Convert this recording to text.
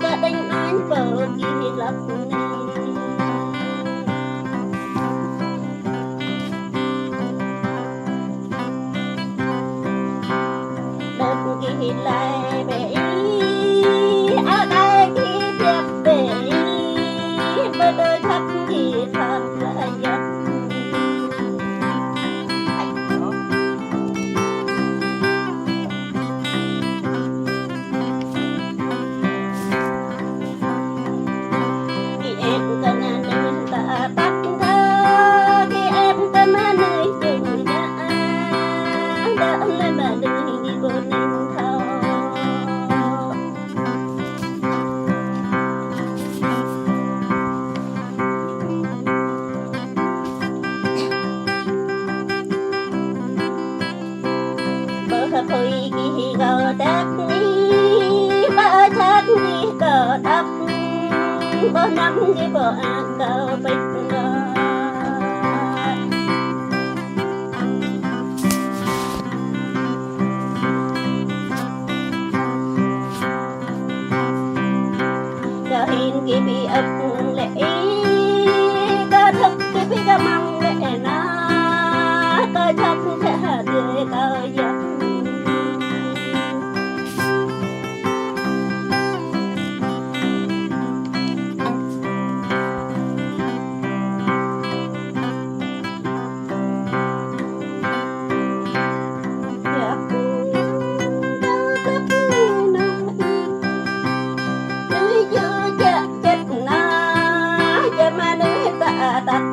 Đã đánh anh vợ ghi lấp đợt ghi lại bể ở đây ghi đẹp bể bờ đời khắp ghi thật là giật thôi ghi gò đắp ba thắt ghi gò đắp bó năm ghi bó ăn gò bịch gò gò hin ghi bị ấp lệ gò thấp ghi bị gò măng lệ na gò thấp thả tươi gò dập ta